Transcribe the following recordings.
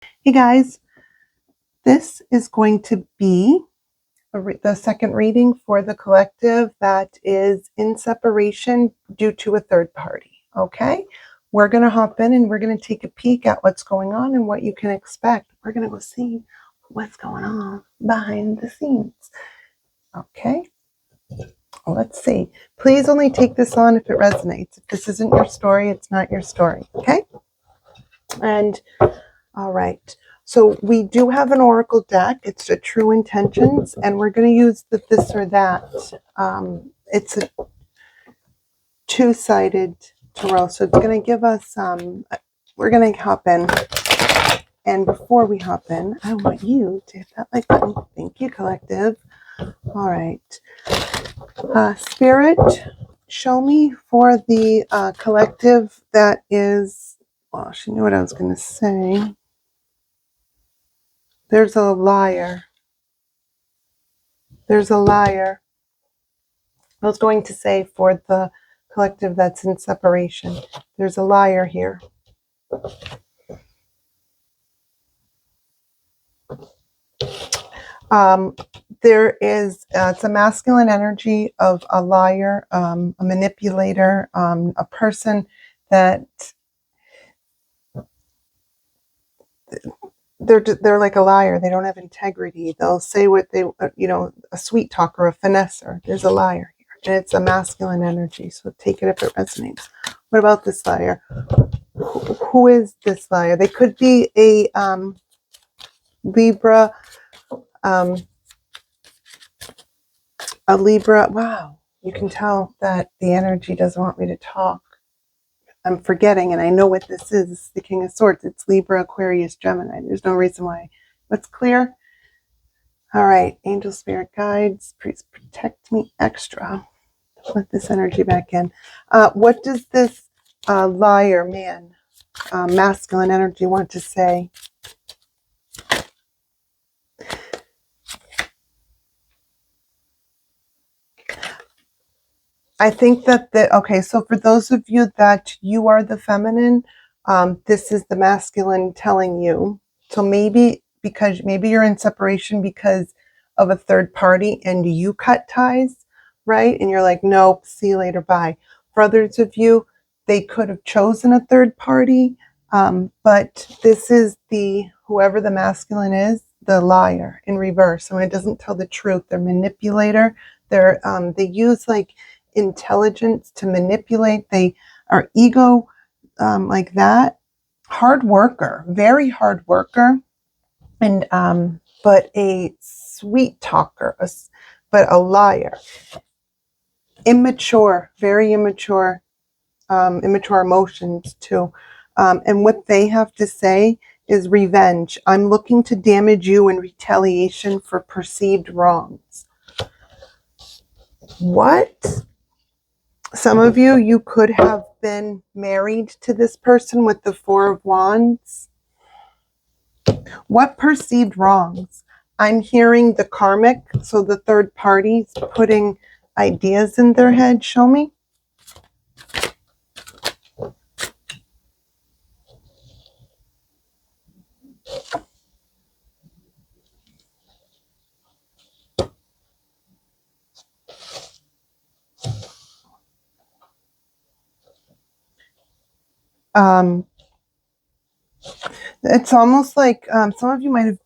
Hey guys, this is going to be the second reading for the collective that is in separation due to a third party. Okay, we're going to hop in and we're going to take a peek at what's going on and what you can expect. We're going to go see what's going on behind the scenes. Okay, let's see. Please only take this on if it resonates. If this isn't your story, it's not your story. Okay, and all right. So we do have an oracle deck. It's a True Intentions, and we're going to use the this or that. It's a two-sided tarot, so it's going to give us. We're going to hop in, and before we hop in, I want you to hit that like button. Thank you, collective. All right, Spirit, show me for the collective that is. Well, she knew what I was going to say. There's a liar. There's a liar. I was going to say for the collective that's in separation, there's a liar here. There is, it's a masculine energy of a liar, a manipulator, a person that they're like a liar. They don't have integrity. They'll say what they, a sweet talker, a finesser. There's a liar here. And it's a masculine energy. So take it if it resonates. What about this liar? Who is this liar? They could be a Libra, a Libra. Wow. You can tell that the energy doesn't want me to talk. I'm forgetting, and I know what this is. This is the King of Swords. It's Libra, Aquarius, Gemini. There's no reason why. What's clear? All right, angel, spirit guides, please protect me extra. Let this energy back in. What does this liar man, masculine energy, want to say? I think that okay, so for those of you that you are the feminine, this is the masculine telling you. So maybe you're in separation because of a third party and you cut ties, right? And you're like, nope, see you later, bye. For others of you, they could have chosen a third party, but this is whoever the masculine is, the liar in reverse. So when it doesn't tell the truth, they're manipulator. They use like intelligence to manipulate. They are ego, like that. Hard worker, very hard worker, and but a sweet talker, but a liar. Immature, very immature, immature emotions too. And what they have to say is revenge. I'm looking to damage you in retaliation for perceived wrongs. What? Some of you could have been married to this person with the Four of Wands. What perceived wrongs? I'm hearing the karmic, so the third party's putting ideas in their head. Show me. It's almost like some of you might have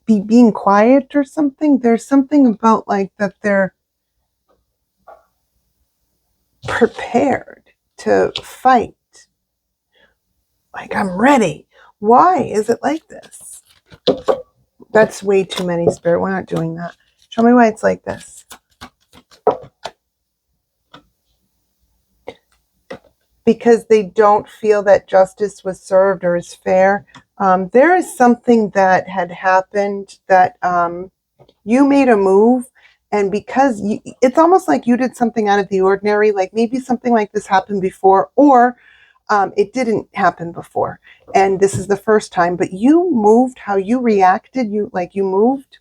be being quiet or something. There's something about like that they're prepared to fight. Like, I'm ready. Why is it like this? That's way too many, Spirit. We're not doing that. Show me why it's like this. Because they don't feel that justice was served or is fair. There is something that had happened that you made a move, and because it's almost like you did something out of the ordinary, like maybe something like this happened before, or it didn't happen before, and this is the first time, but you moved, how you reacted, you moved,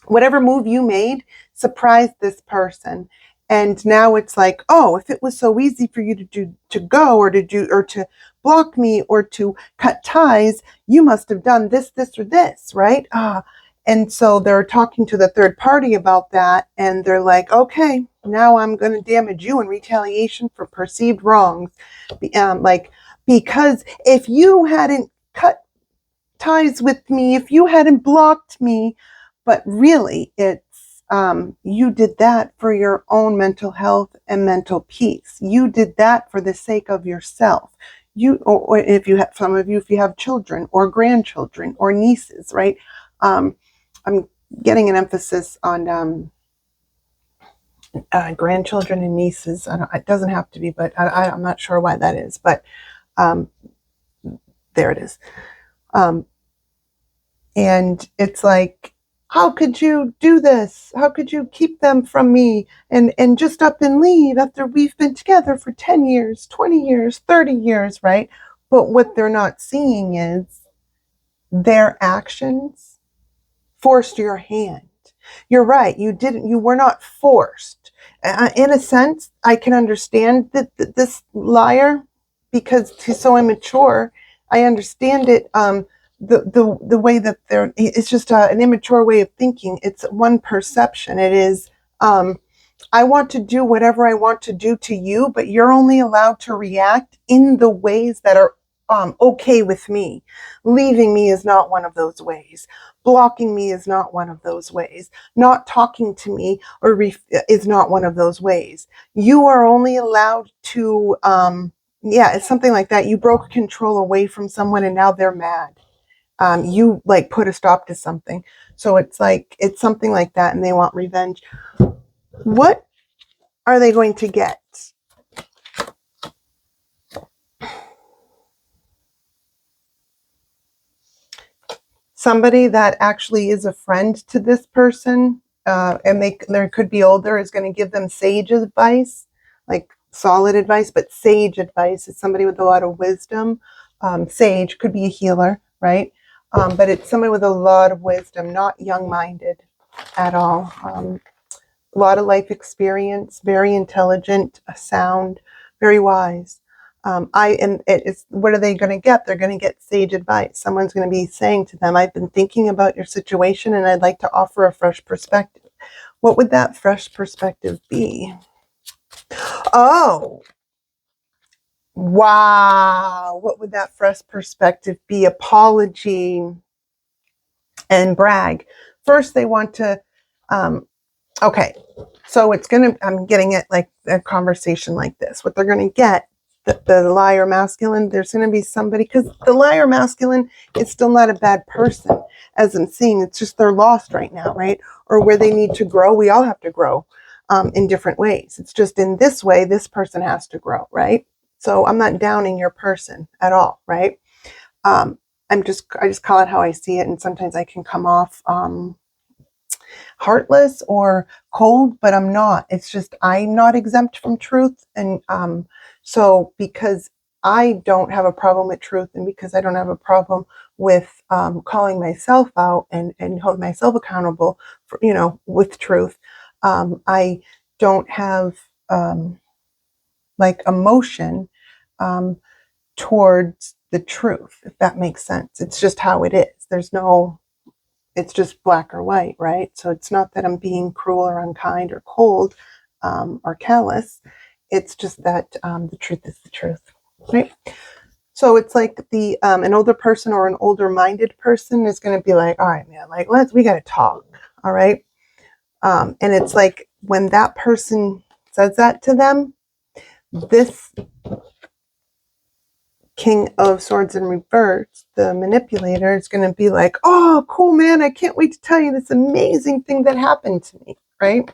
whatever move you made surprised this person. And now it's like, oh, if it was so easy for you to go or to block me or to cut ties, you must have done this, this, or this, right? And so they're talking to the third party about that, and they're like, okay, now I'm going to damage you in retaliation for perceived wrongs. Because if you hadn't cut ties with me, if you hadn't blocked me, but really it's you did that for your own mental health and mental peace. You did that for the sake of yourself. Or if you have, some of you, if you have children or grandchildren or nieces, right? I'm getting an emphasis on grandchildren and nieces. It doesn't have to be, but I'm not sure why that is. But there it is. And it's like, how could you do this? How could you keep them from me and just up and leave after we've been together for 10 years, 20 years, 30 years, right? But what they're not seeing is their actions forced your hand. You're right. You were not forced. In a sense, I can understand that this liar, because he's so immature. I understand it. The way that it's just an immature way of thinking. It's one perception. It is, I want to do whatever I want to do to you, but you're only allowed to react in the ways that are okay with me. Leaving me is not one of those ways. Blocking me is not one of those ways. Not talking to me is not one of those ways. You are only allowed to, it's something like that. You broke control away from someone and now they're mad. You like put a stop to something. So it's like, it's something like that and they want revenge. What are they going to get? Somebody that actually is a friend to this person, and they could be older, is going to give them sage advice, like solid advice, but sage advice is somebody with a lot of wisdom. Sage could be a healer, right? But it's somebody with a lot of wisdom, not young-minded at all. A lot of life experience, very intelligent, sound, very wise. What are they going to get? They're going to get sage advice. Someone's going to be saying to them, I've been thinking about your situation and I'd like to offer a fresh perspective. What would that fresh perspective be? Oh, wow. What would that fresh perspective be? Apology and brag. First, they want to, okay, so I'm getting it like a conversation like this. What they're going to get, the liar masculine, there's going to be somebody, because the liar masculine is still not a bad person, as I'm seeing. It's just they're lost right now, right? Or where they need to grow. We all have to grow in different ways. It's just in this way, this person has to grow, right? So I'm not downing your person at all, right? I just call it how I see it, and sometimes I can come off heartless or cold, but I'm not. It's just I'm not exempt from truth, and so because I don't have a problem with truth, and because I don't have a problem with calling myself out and holding myself accountable for, with truth, I don't have like emotion towards the truth, if that makes sense. It's just how it is. It's just black or white, right? So it's not that I'm being cruel or unkind or cold or callous. It's just that the truth is the truth, right? So it's like an older person or an older minded person is going to be like, all right, man, like we got to talk. All right. And it's like when that person says that to them, this King of Swords in reverse, the manipulator, is going to be like, oh, cool, man, I can't wait to tell you this amazing thing that happened to me, right?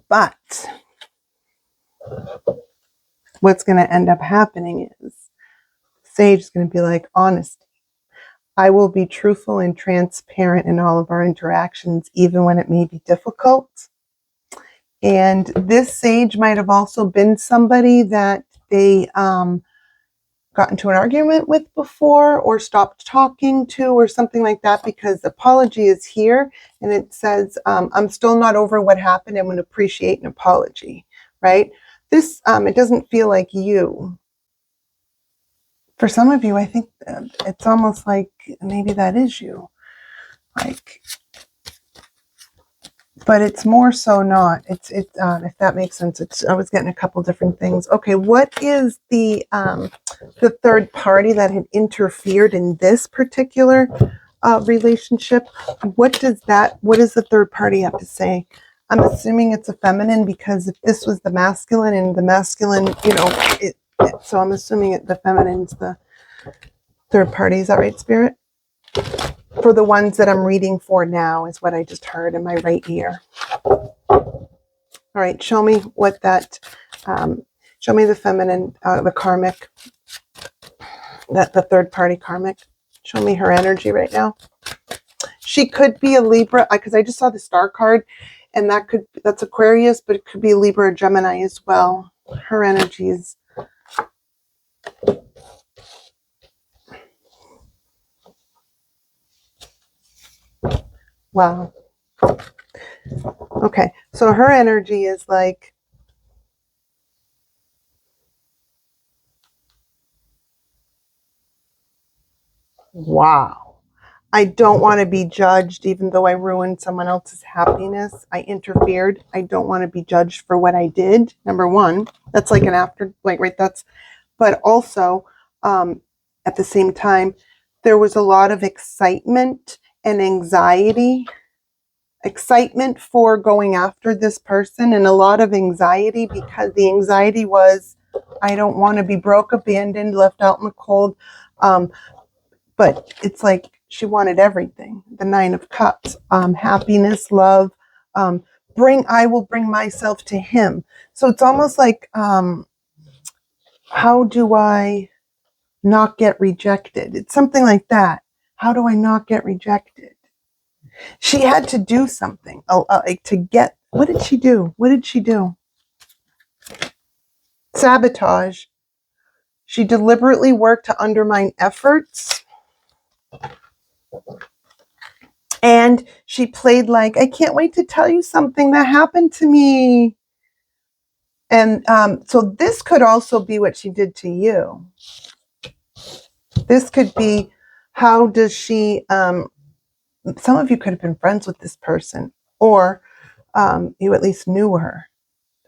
But what's going to end up happening is Sage is going to be like, honesty. I will be truthful and transparent in all of our interactions, even when it may be difficult. And this sage might have also been somebody that they got into an argument with before or stopped talking to or something like that, because apology is here and it says, I'm still not over what happened and would appreciate an apology, right? this, it doesn't feel like you. For some of you, I think it's almost like maybe that is you. Like, but it's more so not. It's if that makes sense. I was getting a couple different things. Okay, what is the third party that had interfered in this particular relationship? What does the third party have to say? I'm assuming it's a feminine, because if this was the masculine, and the masculine, so I'm assuming the feminine's the third party. Is that right, Spirit? For the ones that I'm reading for now is what I just heard in my right ear. All right, show me what that, show me the feminine, the karmic, the third party karmic. Show me her energy right now. She could be a Libra, because I just saw the star card, and that's Aquarius, but it could be a Libra or Gemini as well. Her energy is, wow. Okay, so her energy is like, wow. I don't want to be judged, even though I ruined someone else's happiness. I interfered. I don't want to be judged for what I did. Number one, that's like an after, like, right, but also, at the same time, there was a lot of excitement and anxiety. Excitement for going after this person, and a lot of anxiety, because the anxiety was, I don't want to be broke, abandoned, left out in the cold. But it's like she wanted everything. The Nine of Cups, happiness, love, I will bring myself to him. So it's almost like, how do I not get rejected? It's something like that. How do I not get rejected? She had to do something like to get, what did she do? What did she do? Sabotage. She deliberately worked to undermine efforts. And she played like, I can't wait to tell you something that happened to me. And so this could also be what she did to you. This could be, how does she, some of you could have been friends with this person, or you at least knew her.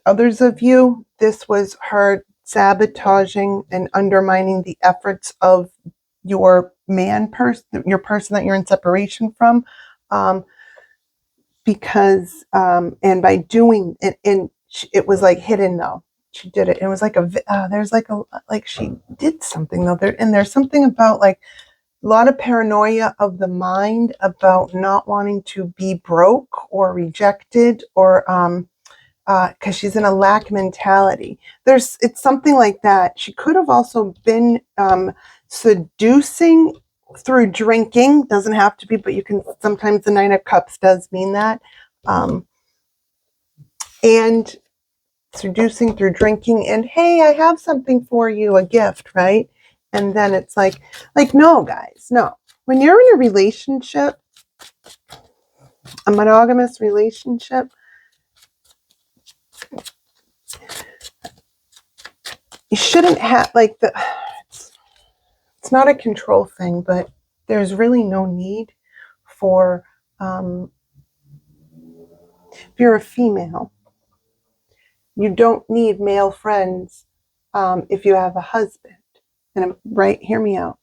Others of you, this was her sabotaging and undermining the efforts of your your person that you're in separation from. Because and by doing it, and it was like hidden though. She did it. It was like there's like she did something though. There's something about like a lot of paranoia of the mind about not wanting to be broke or rejected, or because she's in a lack mentality. It's something like that. She could have also been seducing through drinking. Doesn't have to be, but you can, sometimes the Nine of Cups does mean that. And seducing through drinking, and hey, I have something for you, a gift, right? And then it's like no, guys, no. When you're in a relationship, a monogamous relationship, you shouldn't have it's not a control thing, but there's really no need for, if you're a female, you don't need male friends if you have a husband. And I'm right, hear me out.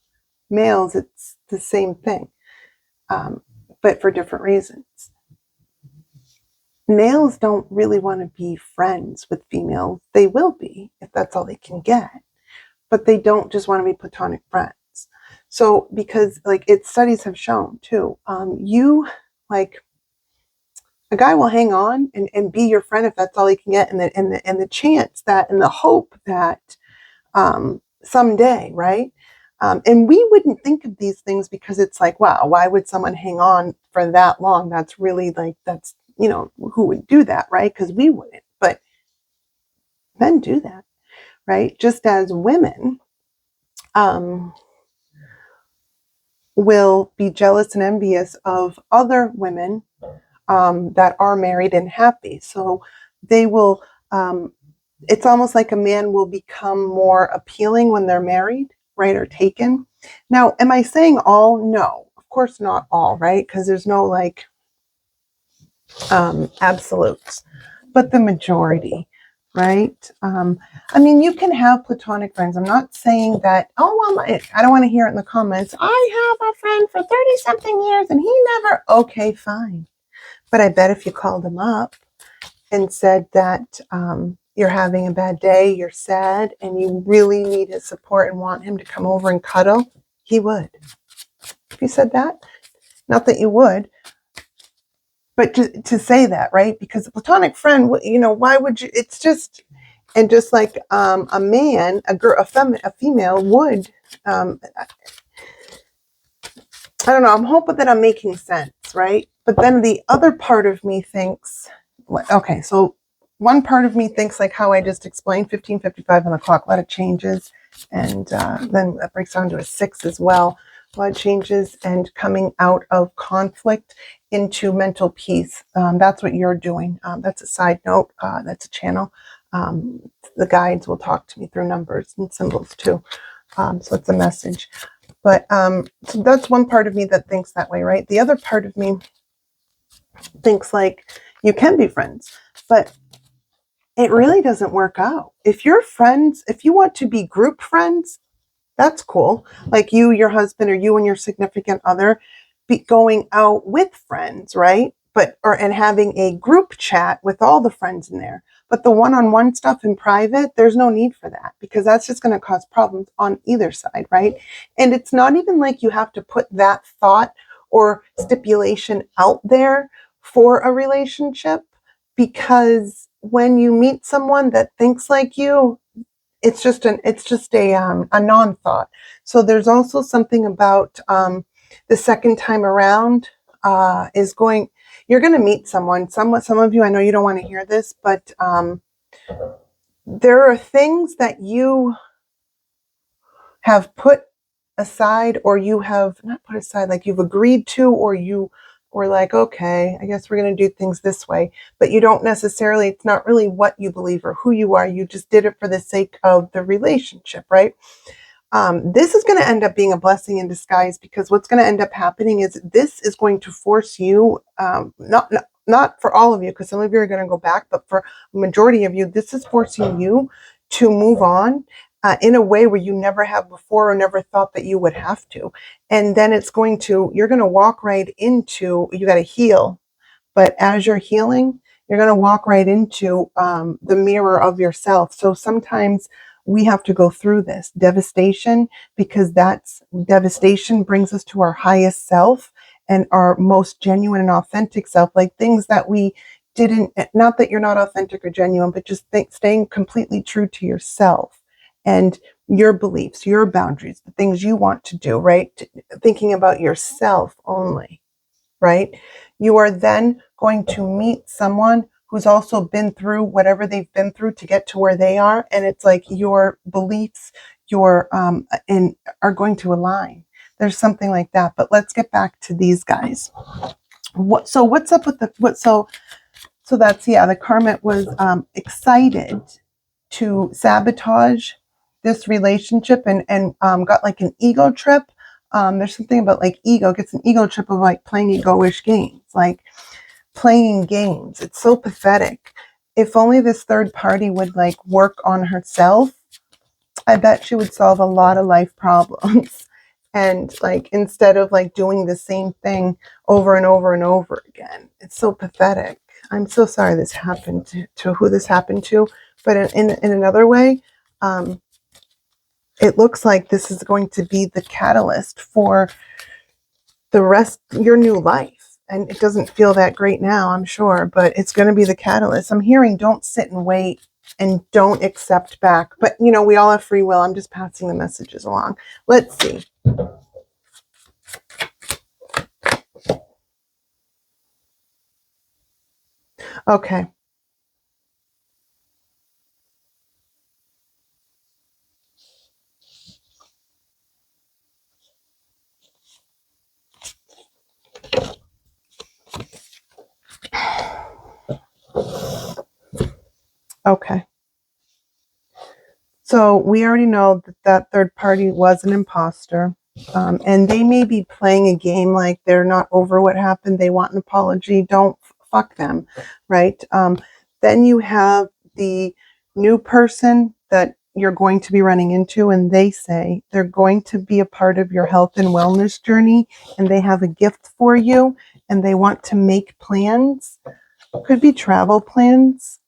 Males, it's the same thing, but for different reasons. Males don't really want to be friends with females. They will be if that's all they can get, but they don't just want to be platonic friends. So, because studies have shown too, a guy will hang on and be your friend if that's all he can get, and the chance that, and the hope that someday, right? And we wouldn't think of these things because it's like, wow, why would someone hang on for that long? That's really that's, who would do that, right? Because we wouldn't, but men do that, right? Just as women will be jealous and envious of other women that are married and happy. So they will it's almost like a man will become more appealing when they're married, right, or taken. Now, am I saying all? No, of course not all, right? Because there's no like absolutes, but the majority, right? I mean, you can have platonic friends. I'm not saying that, oh, well, I don't want to hear it in the comments. I have a friend for 30 something years and he never, okay, fine. But I bet if you called him up and said that you're having a bad day, you're sad, and you really need his support and want him to come over and cuddle, he would. If you said that, not that you would, but to say that, right? Because a platonic friend, why would you? It's just, and just like a man, a female would. I don't know. I'm hoping that I'm making sense, right? But then the other part of me thinks, okay, so one part of me thinks like how I just explained, 15:55 on the clock, a lot of changes, and then that breaks down to a 6 as well. A lot of changes and coming out of conflict into mental peace. That's what you're doing. That's a side note. That's a channel. The guides will talk to me through numbers and symbols too. So it's a message. But so that's one part of me that thinks that way, right? The other part of me thinks like you can be friends, but it really doesn't work out. If you're friends, if you want to be group friends, that's cool. Like you, your husband, or you and your significant other be going out with friends, right? And having a group chat with all the friends in there. But the one-on-one stuff in private, there's no need for that because that's just going to cause problems on either side, right? And it's not even like you have to put that thought or stipulation out there for a relationship, because when you meet someone that thinks like you, it's just a non-thought. So there's also something about the second time around you're going to meet someone. Some of you, I know you don't want to hear this, but there are things that you have put aside, or you have not put aside, like you've agreed to, or you were like, okay, I guess we're going to do things this way, but you don't necessarily, it's not really what you believe or who you are. You just did it for the sake of the relationship, right? This is going to end up being a blessing in disguise, because what's going to end up happening is this is going to force you, not for all of you, because some of you are going to go back, but for a majority of you, this is forcing you to move on in a way where you never have before or never thought that you would have to. And then you're going to walk right into, you got to heal. But as you're healing, you're going to walk right into the mirror of yourself. So sometimes we have to go through this devastation, because devastation brings us to our highest self and our most genuine and authentic self, like things that we didn't, not that you're not authentic or genuine, but just staying completely true to yourself and your beliefs, your boundaries, the things you want to do, right? Thinking about yourself only, right? You are then going to meet someone who's also been through whatever they've been through to get to where they are. And it's like your beliefs, are going to align. There's something like that. But let's get back to these guys. So what's up with so that's, the karma was excited to sabotage this relationship and got like an ego trip. There's something about like ego, gets an ego trip of like playing ego-ish games, like playing games. It's so pathetic. If only this third party would like work on herself, I bet she would solve a lot of life problems. And like, instead of like doing the same thing over and over and over again, it's so pathetic. I'm so sorry this happened to who this happened to, but in another way, it looks like this is going to be the catalyst for the rest your new life. And it doesn't feel that great now, I'm sure, but it's going to be the catalyst. I'm hearing don't sit and wait and don't accept back. But we all have free will. I'm just passing the messages along. Let's see. Okay. Okay. So we already know that that third party was an imposter. And they may be playing a game like they're not over what happened. They want an apology. Don't fuck them, right? Then you have the new person that you're going to be running into, and they say they're going to be a part of your health and wellness journey, and they have a gift for you, and they want to make plans. Could be travel plans.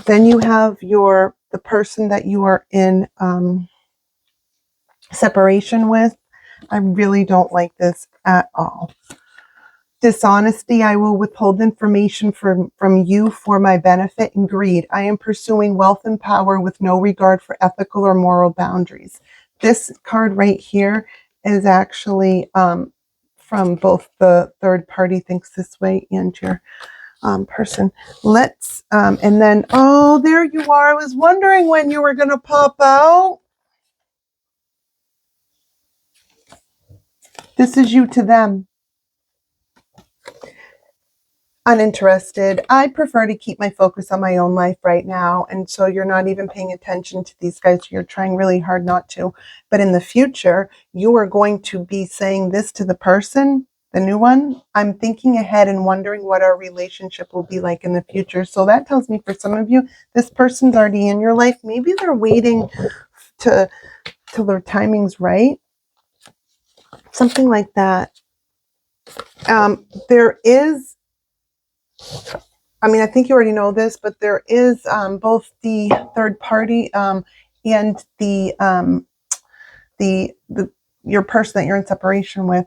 Then you have the person that you are in separation with. I really don't like this at all. Dishonesty, I will withhold information from you for my benefit, and greed. I am pursuing wealth and power with no regard for ethical or moral boundaries. This card right here is actually from both the third party thinks this way and your person. Let's, and then, oh, there you are. I was wondering when you were going to pop out. This is you to them. Uninterested. I prefer to keep my focus on my own life right now. And so you're not even paying attention to these guys. You're trying really hard not to. But in the future, you are going to be saying this to the person, the new one. I'm thinking ahead and wondering what our relationship will be like in the future. So that tells me for some of you, this person's already in your life. Maybe they're waiting till their timing's right. Something like that. There is, I mean, I think you already know this, but there is both the third party and your person that you're in separation with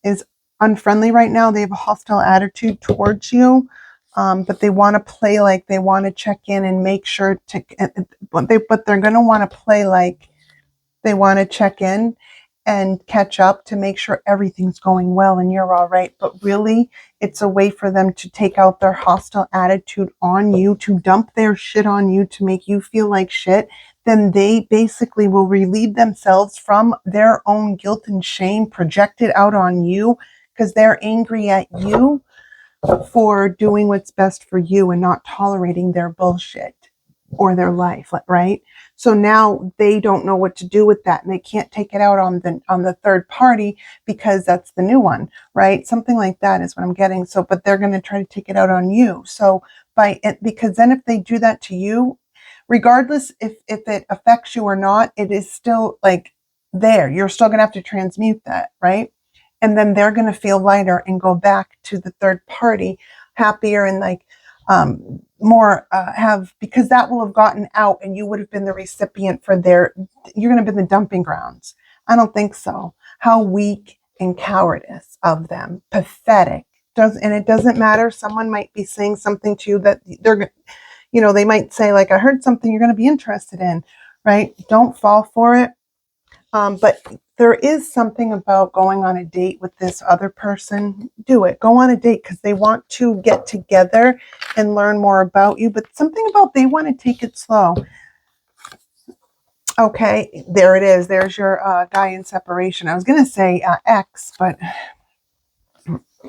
is unfriendly right now. They have a hostile attitude towards you, but they want to play like they want to check in and make sure to. But they're going to want to play like they want to check in and catch up to make sure everything's going well and you're all right. But really, it's a way for them to take out their hostile attitude on you, to dump their shit on you, to make you feel like shit. Then they basically will relieve themselves from their own guilt and shame projected out on you because they're angry at you for doing what's best for you and not tolerating their bullshit or their life, right? So now they don't know what to do with that, and they can't take it out on the third party because that's the new one, right? Something like that is what I'm getting. So, but they're going to try to take it out on you. So because then if they do that to you, regardless if it affects you or not, it is still like there. You're still going to have to transmute that, right? And then they're going to feel lighter and go back to the third party happier and like more because that will have gotten out and you would have been the recipient for you're going to be the dumping grounds. I don't think so. How weak and cowardice of them. Pathetic. And it doesn't matter. Someone might be saying something to you that they might say like, I heard something you're going to be interested in, right? Don't fall for it. But there is something about going on a date with this other person. Do it. Go on a date because they want to get together and learn more about you. But something about they want to take it slow. Okay, there it is. There's your guy in separation. I was going to say ex, but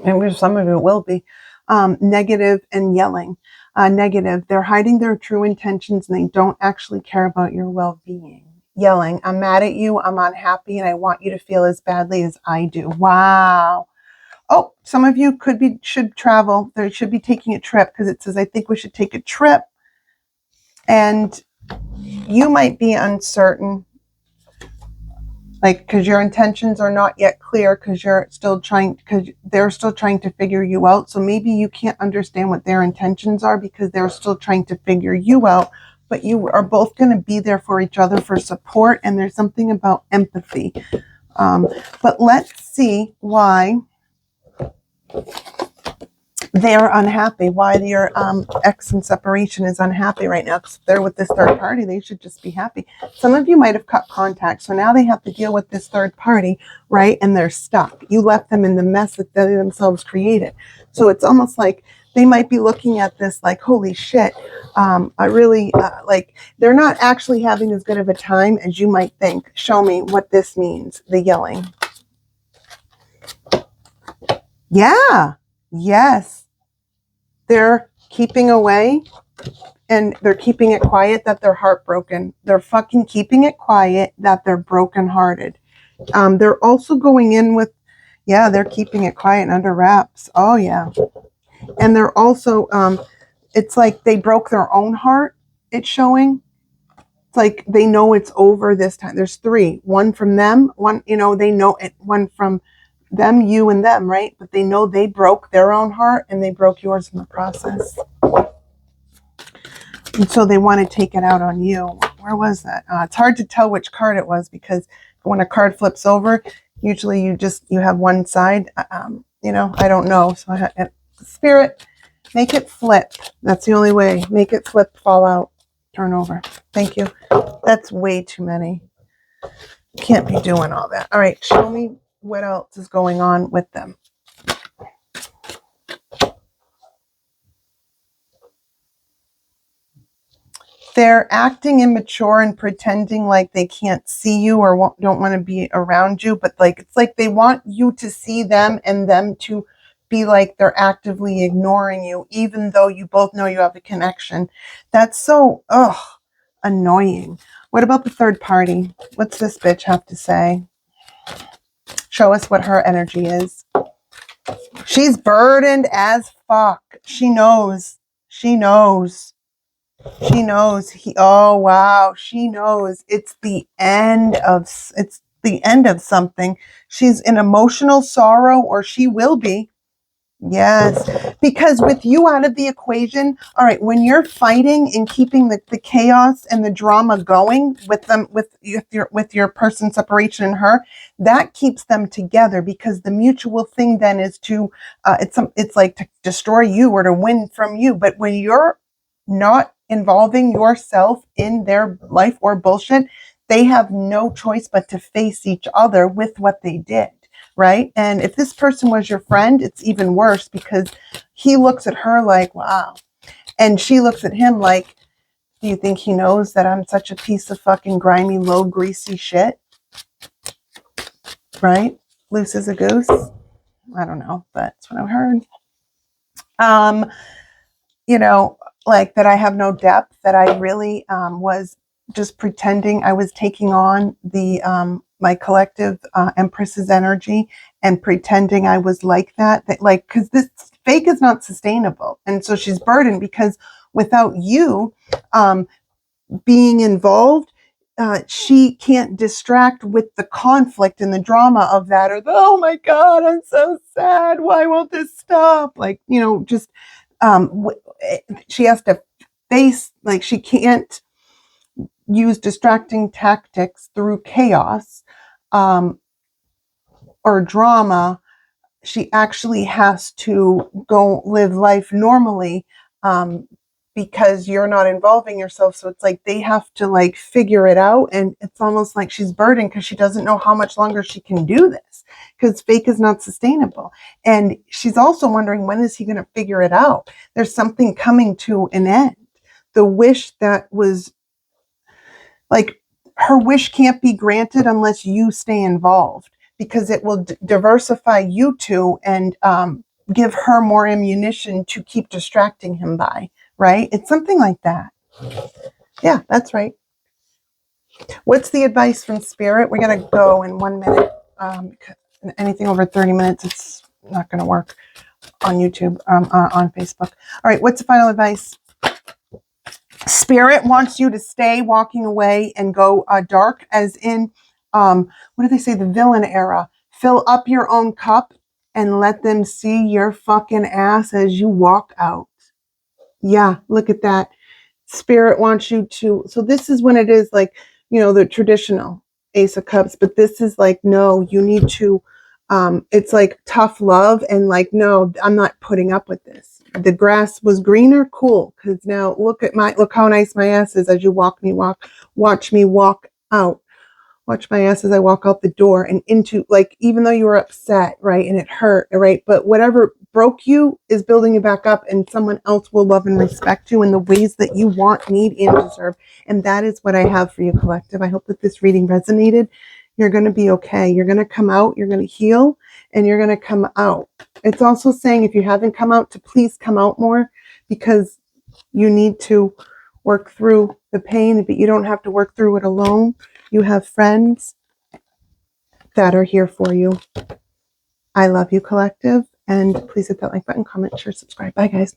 maybe some of it will be. Negative and yelling. Negative. They're hiding their true intentions and they don't actually care about your well-being. Yelling, I'm mad at you, I'm unhappy, and I want you to feel as badly as I do. Wow. Oh, some of you should travel. They should be taking a trip because it says, I think we should take a trip. And you might be uncertain, like, because your intentions are not yet clear because they're still trying to figure you out. So maybe you can't understand what their intentions are because they're still trying to figure you out. But you are both going to be there for each other for support. And there's something about empathy. But let's see why they're unhappy, why your ex in separation is unhappy right now. Because if they're with this third party, they should just be happy. Some of you might have cut contact. So now they have to deal with this third party, right? And they're stuck. You left them in the mess that they themselves created. So it's almost like they might be looking at this like, holy shit, I really, they're not actually having as good of a time as you might think. Show me what this means, the yelling. Yeah, yes. They're keeping away and they're keeping it quiet that they're heartbroken. They're fucking keeping it quiet that they're brokenhearted. They're also going in with, yeah, they're keeping it quiet and under wraps. Oh yeah. And they're also, it's like they broke their own heart. It's showing. It's like they know it's over this time. There's three, one from them, one, you know, they know it, one from them, you and them, right? But they know they broke their own heart and they broke yours in the process. And so they want to take it out on you. Where was that? It's hard to tell which card it was because when a card flips over, usually you have one side. You know, I don't know. So Spirit, make it flip. That's the only way. Make it flip, fall out, turn over. Thank you. That's way too many. Can't be doing all that. All right, show me what else is going on with them. They're acting immature and pretending like they can't see you or don't want to be around you, but like it's like they want you to see them and them to be like they're actively ignoring you, even though you both know you have a connection. That's so annoying. What about the third party? What's this bitch have to say? Show us what her energy is. She's burdened as fuck. She knows. She knows. She knows. Oh wow. She knows it's the end of something. She's in emotional sorrow, or she will be. Yes, because with you out of the equation, all right, when you're fighting and keeping the chaos and the drama going with them, with your person separation and her, that keeps them together, because the mutual thing then is to, it's like to destroy you or to win from you. But when you're not involving yourself in their life or bullshit, they have no choice but to face each other with what they did. Right? And if this person was your friend, it's even worse, because he looks at her like, wow. And she looks at him like, do you think he knows that I'm such a piece of fucking grimy, low, greasy shit? Right? Loose as a goose. I don't know, but that's what I've heard. You know, like that I have no depth, that I really was just pretending I was taking on the my collective Empress's energy and pretending I was like that like, because this fake is not sustainable. And so she's burdened because without you being involved, she can't distract with the conflict and the drama of that, or the, oh my God, I'm so sad. Why won't this stop? Like, you know, just she has to face, like, she can't use distracting tactics through chaos or drama. She actually has to go live life normally because you're not involving yourself. So it's like they have to like figure it out, and it's almost like she's burdened because she doesn't know how much longer she can do this, because fake is not sustainable. And she's also wondering, when is he going to figure it out? There's something coming to an end. The wish that was like, her wish can't be granted unless you stay involved, because it will diversify you two and give her more ammunition to keep distracting him by, right? It's something like that. Yeah, that's right. What's the advice from Spirit? We're going to go in 1 minute. Anything over 30 minutes, it's not going to work on YouTube, on Facebook. All right, what's the final advice? Spirit wants you to stay walking away and go dark, as in, what do they say? The villain era. Fill up your own cup and let them see your fucking ass as you walk out. Yeah, look at that. Spirit wants you to, so this is when it is like, you know, the traditional Ace of Cups, but this is like, no, you need to, it's like tough love, and like, no, I'm not putting up with this. The grass was greener, cool, because now look how nice my ass is as you watch me walk out. Watch my ass as I walk out the door and into, like, even though you were upset, right, and it hurt, right, but whatever broke you is building you back up, and someone else will love and respect you in the ways that you want, need, and deserve. And that is what I have for you, collective. I hope that this reading resonated. You're going to be okay. You're going to come out. You're going to heal, and you're going to come out. It's also saying, if you haven't come out, to please come out more, because you need to work through the pain, but you don't have to work through it alone. You have friends that are here for you. I love you, collective. And please hit that like button, comment, share, subscribe. Bye, guys.